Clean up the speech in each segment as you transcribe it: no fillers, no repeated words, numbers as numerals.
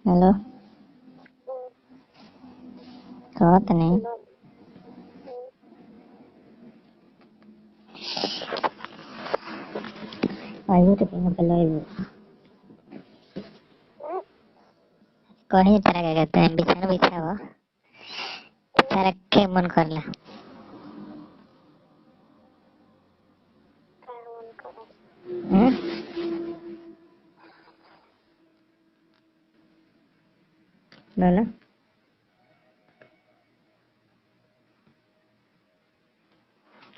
Hello कहत नहीं आइबो तो कहीं पे लाइबो कहीं तरह का कहते हैं बिछाना बिछाओ तारा के मन करला बोलो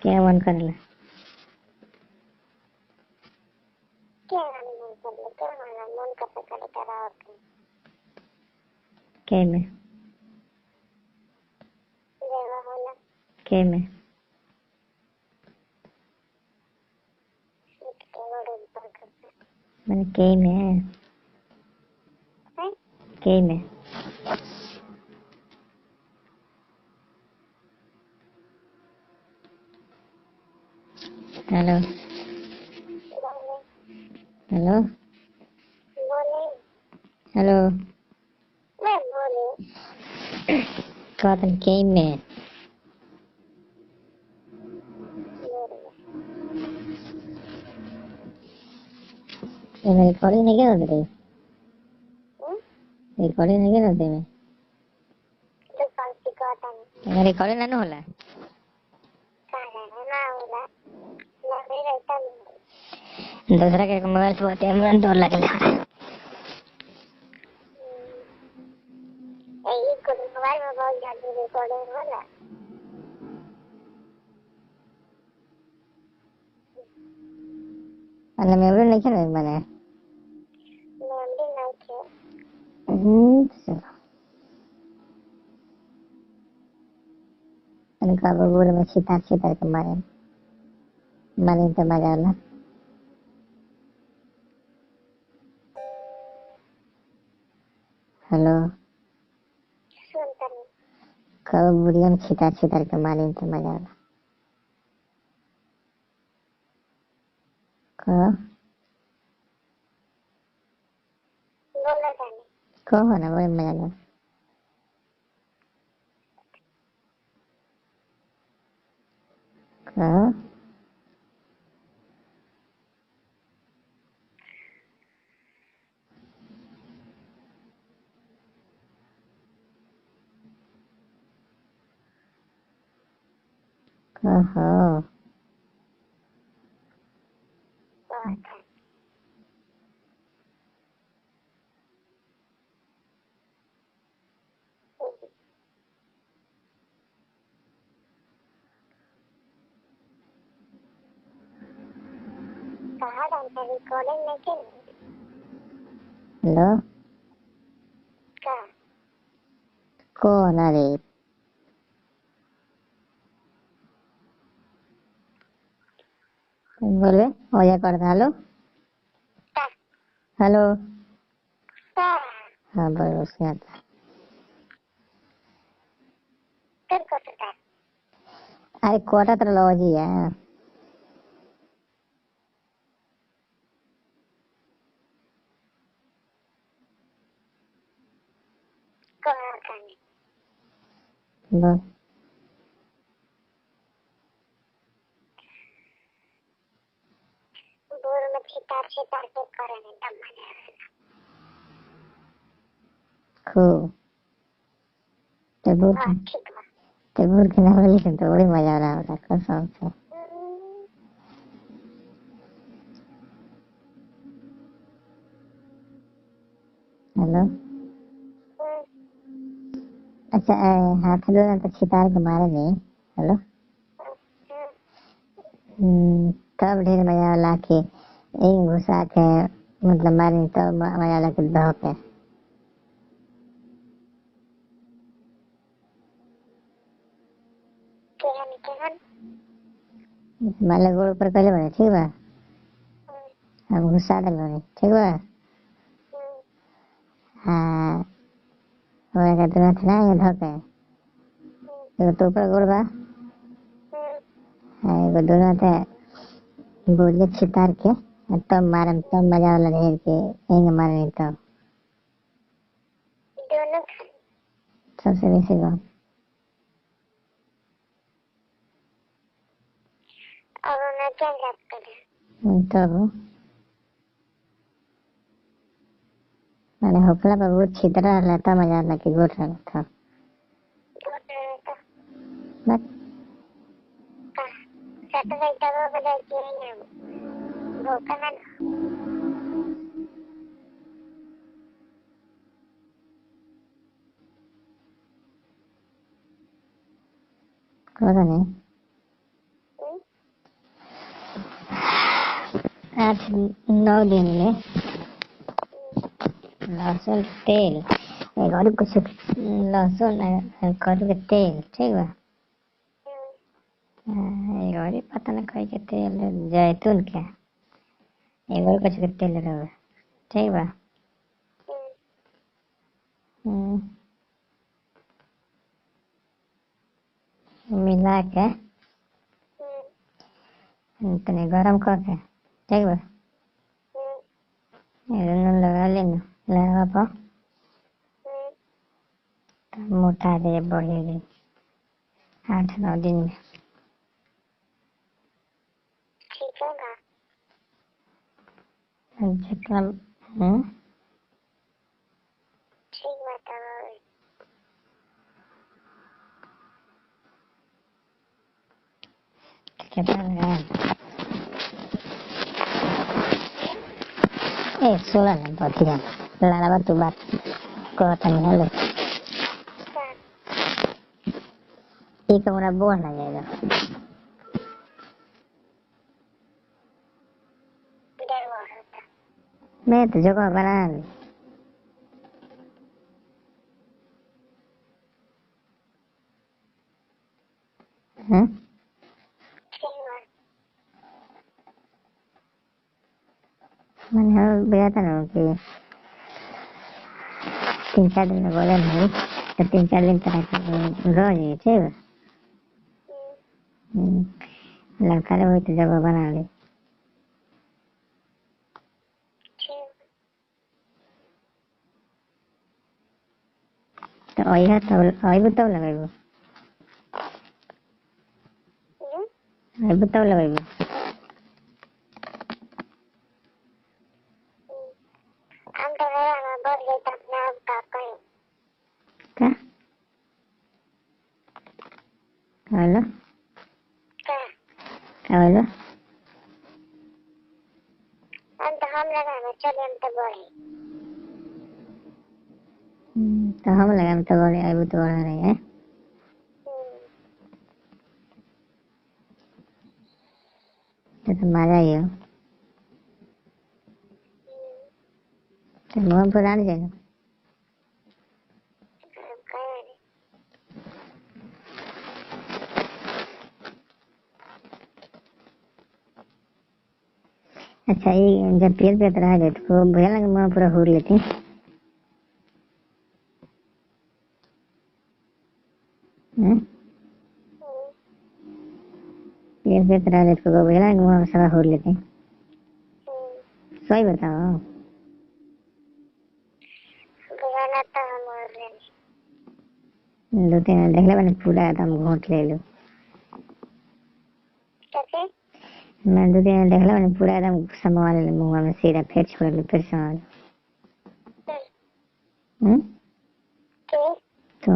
क्या मन करला के में के में मैंने के में हेलो हेलो हेलो कहतन के में रिकॉर्डिंग नहीं क्या होती रिकॉर्डिंग नहीं क्या होती में रिकॉर्डिंग ना होला दूसरा के मोबाइल से बात है डर लगेला मोबाइल में बहुत ज्यादा रिकॉर्डिंग होला अरे मेमोरी नहीं है मैंने मेमोरी नहीं है उनका बबूर में छितार छितार के मारे तो मजा आला हेलो कब बुढ़िया में छितार छितार के मारे तो मजा आला कहो ना बड़े मजा आला कहो कहो हेलो कौन अरे बोले हो जा कर हेलो हेलो हाँ बोलो उसके आता अरे कोटा तो लो जी है बस खूब तेबूर के नाम लेकिन तो बड़ी मजा आ रहा होगा कसम से हेलो अच्छा हाथ लो ना तो छितार के मारे नहीं हेलो तब ढेर मजा आला के एक घुसा के मतलब मारे तब मजा आला के दह के मान लो गोड़ ऊपर पहले बने ठीक बा हम घुसा दल बने ठीक बा हाँ हो गया तो ना ये धोके एगो तो ऊपर गोड़ बा हाँ एगो दोनों थे गोलियां छितार के तब मारन तब मजा वाला ढेर के यहीं मारन तब सबसे बेसी कौन? तब मैंने होकला पर बहुत छितरा रहता मजा ना कि गोट रहता था बस पता नहीं 8-9 दिन में लहसुन तेल और कुछ लहसुन करू के तेल ठीक बा और पता ना कोई के तेल जैतून के एगो कुछ के तेल रहे ठीक बा मिला के तनी गरम करके ठीक बा नून लगा लेना लगा पर मोटा दे बढ़ेगी 8-9 दिन में जितना कितना लगा सुना ना बतिया लाला तू बात कहता नहीं हेलो एक हमारा बोल ना जाएगा मैं तो जगह बना ली मैंने गया था ना कि 3-4 दिन में बोले नहीं तो 3-4 दिन तक रह जाइए ठीक है लड़का ने वही तो जगह बना ली तो वही है तो वही बताओ लगेगा वही बताओ लगेगा क्या हेलो क्या हेलो तो हम लगा तो बोले अभी तो बढ़ा रहे हैं तो मजा ही हो तो मुँह पर आने जाएगा अच्छा ये जब पेड़ पे रहा है तो भैया लगे मुँह पूरा घूर लेती पेड़ पे रहा है तो भैया लगे मुँह सारा घूर लेती सही बताओ 2-3 दिन देख ले मैंने पूरा एकदम घोट ले लो मैं 2 दिन देख ले मैंने पूरा एकदम समवा ले मुँह में सीधा फिर छोड़ लो फिर समवा लो तो